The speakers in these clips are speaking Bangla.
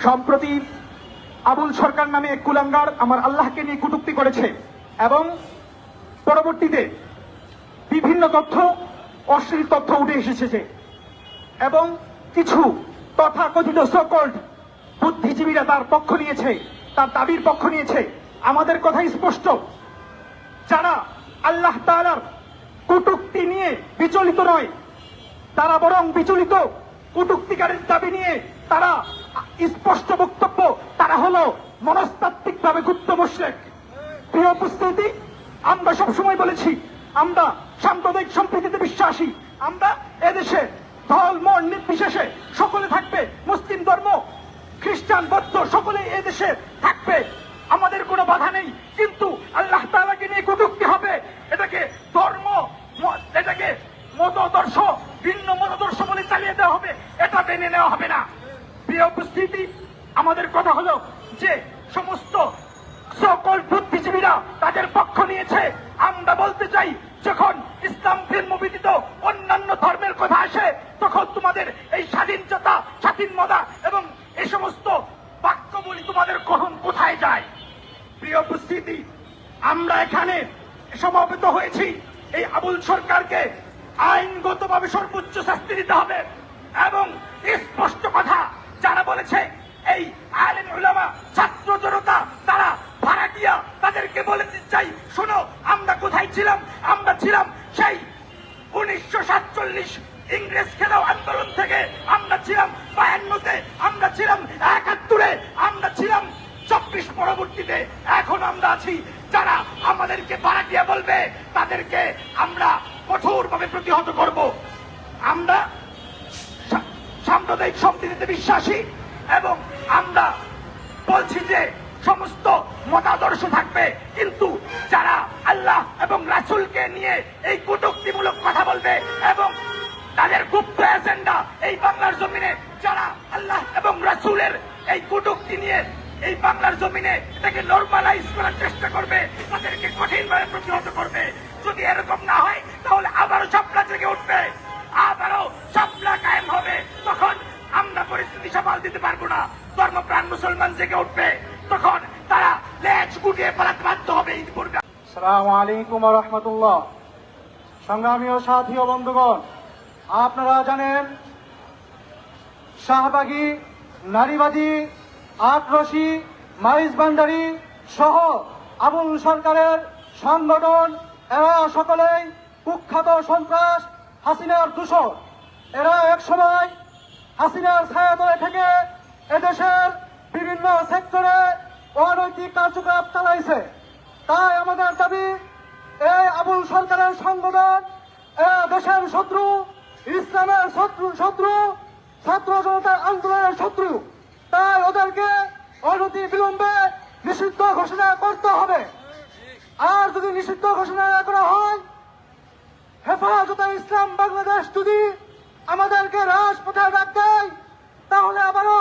সম্প্রতি আবুল সরকার নামে এক কুলাঙ্গার আমার আল্লাহকে নিয়ে কটূক্তি করেছে এবং পরবর্তীতে বিভিন্ন তথ্য, অশ্লীল তথ্য উঠে এসেছে এবং কিছু তথাকথিত সকল্ড বুদ্ধিজীবীরা তার পক্ষ নিয়েছে, তার দাবির পক্ষ নিয়েছে। আমাদের কথা স্পষ্ট, যারা আল্লাহ তাআলার কটূক্তি নিয়ে বিচলিত নয়, তারা বরং বিচলিত কটূক্তিকারীর দাবি নিয়ে তারা স্পষ্ট বক্তব্য, তারা হলো মনস্তাত্ত্বিকভাবে গুপ্ত মুশরিক। প্রিয় উপস্থিতি, আমরা সবসময় বলেছি আমরা সাম্প্রদায়িক সম্প্রীতিতে বিশ্বাসী। আমরা এদেশে ধর্ম নির্বিশেষে সকলে থাকবে, মুসলিম ধর্ম, খ্রিস্টান, বৌদ্ধ সকলে এদেশে থাকবে, আমাদের কোনো বাধা নেই। কিন্তু আল্লাহ তাআলাকে নিয়ে কটূক্তি হবে, এটাকে ধর্ম, এটাকে মতদর্শ, ভিন্ন মতদর্শ বলে চালিয়ে দেওয়া হবে, এটা মেনে নেওয়া হবে না। প্রিয় উপস্থিতি, আমাদের কথা হলো যে সমস্ত সকল বুদ্ধিজীবীরা তাদের পক্ষ নিয়েছে। আমরা বলতে চাই, যখন ইসলাম ধর্ম ব্যতীত অন্যান্য ধর্মের কথা আসে, তখন তোমাদের এই স্বাধীনতা, স্বাধীনতা এবং এই সমস্ত বাক্য বলি তোমাদের গ্রহণ কোথায় যায়? প্রিয় উপস্থিতি, আমরা এখানে সমাবেত হয়েছি এই আবুল সরকারকে আইনগতভাবে সর্বোচ্চ শাস্তি দিতে হবে এবং স্পষ্ট কথা যারা বলেছে, এই আলেম উলামা, ছাত্র জনতা, তারা ভাড়াটিয়া, তাদেরকে বলে দিতে চাই, শোনো, আমরা কোথায় ছিলাম? আমরা ছিলাম সেই 1947 ইংরেজ খেলাও আন্দোলন থেকে, আমরা ছিলাম 52-তে, আমরা ছিলাম 71-এ, আমরা ছিলাম 24 পরবর্তীতে, এখন আমরা আছি। যারা আমাদেরকে ভাড়াটিয়া বলবে তাদেরকে আমরা কঠোরভাবে প্রতিহত করব। আমরা সাম্প্রদায়িক সম্প্রীতিতে বিশ্বাসী এবং আমরা বলছি যে সমস্ত মতাদর্শ থাকবে, কিন্তু যারা আল্লাহ এবং রাসূলকে নিয়ে এই কটূক্তিমূলক কথা বলবে এবং তাদের গুপ্ত এজেন্ডা এই বাংলার জমিনে, যারা আল্লাহ এবং রাসূলের এই কটূক্তি নিয়ে এই বাংলার জমিনে এটাকে নরমালাইজ করার চেষ্টা করবে, তাদেরকে কঠিনভাবে প্রতিহত করবে। যদি এরকম না হয় তাহলে আবারও শাপলা জেগে উঠবে, আবারও শাপলা কায়েম হবে, তখন আমরা পরিস্থিতি সামাল দিতে পারবো না। ধর্মপ্রাণ মুসলমান জেগে উঠবে, তখন তারা লেজ গুটিয়ে পালাতে বাধ্য হবে। আসসালামু আলাইকুম ওয়া রাহমাতুল্লাহ। সংগ্রামী ও সাথী ও বন্ধুগণ, আপনারা জানেন শাহবাগী, নারীবাদী, আক্রোশী, মাইজ ভান্ডারী সহ আবুল সরকারের সংগঠন, এরা সকলেই কুখ্যাত সন্ত্রাস, হাসিনার দূষর। এরা এক সময় হাসিনার ছায়াতলে থেকে এদেশের বিভিন্ন সেক্টরে অনৈতিক কার্যকলাপ চালাইছে। তাই আমাদের দাবি, এই আবুল সরকারের সংগঠন দেশের শত্রু, ইসলামের শত্রু, ছাত্র জনতার আন্দোলনের শত্রু। তাই ওদেরকে অনতি বিলম্বে নিষিদ্ধ ঘোষণা করতে হবে। আর যদি নিষিদ্ধ ঘোষণা না করা হয়, হেফাজতে ইসলাম বাংলাদেশ যদি আমাদেরকে রাজপথে ডাক দেয়, তাহলে আবারও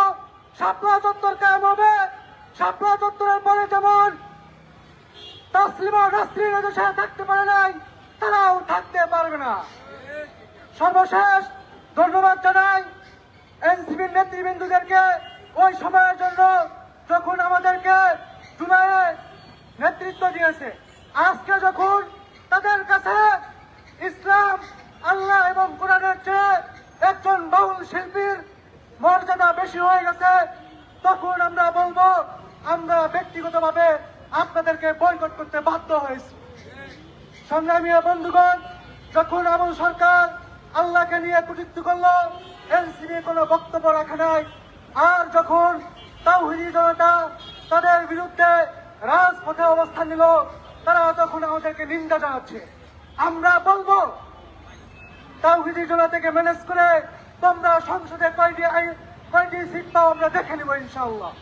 শাপলা চত্বর কায়েম হবে। শাপলা চত্বরের পরে যেমন তাসলিমা নাসরিন এদেশে থাকতে পারে নাই, তারাও থাকতে পারবে না। সর্বশেষ ধন্যবাদ জানাই এনসিপির নেতৃবৃন্দদেরকে ওই সময়ের জন্য, যখন আমাদেরকে জুলাইয়ে নেতৃত্ব দিয়েছে। আজকে যখন তাদের কাছে ইসলাম, আল্লাহ এবং কোরআনের চেয়ে একজন বাউল শিল্পীর মর্যাদা বেশি হয়ে গেছে, তখন আমরা বলবো আমরা ব্যক্তিগতভাবে আপনাদেরকে বয়কট করতে বাধ্য হয়েছি। সংগ্রামী বন্ধুগণ, যখন আবুল সরকার আল্লাহকে নিয়ে কটূক্তি করলো, এনসিপি কোনো বক্তব্য রাখে নাই। আর যখন তাওহীদি জনতা তাদের বিরুদ্ধে রাজপথে অবস্থান নিল, তারা তখন আমাদেরকে নিন্দা জানাচ্ছে। আমরা বলবো তাওহীদি জনতাকে ম্যানেজ করে তোমরা সংসদে কয়টি সিট পাও আমরা দেখে নিব ইনশাআল্লাহ।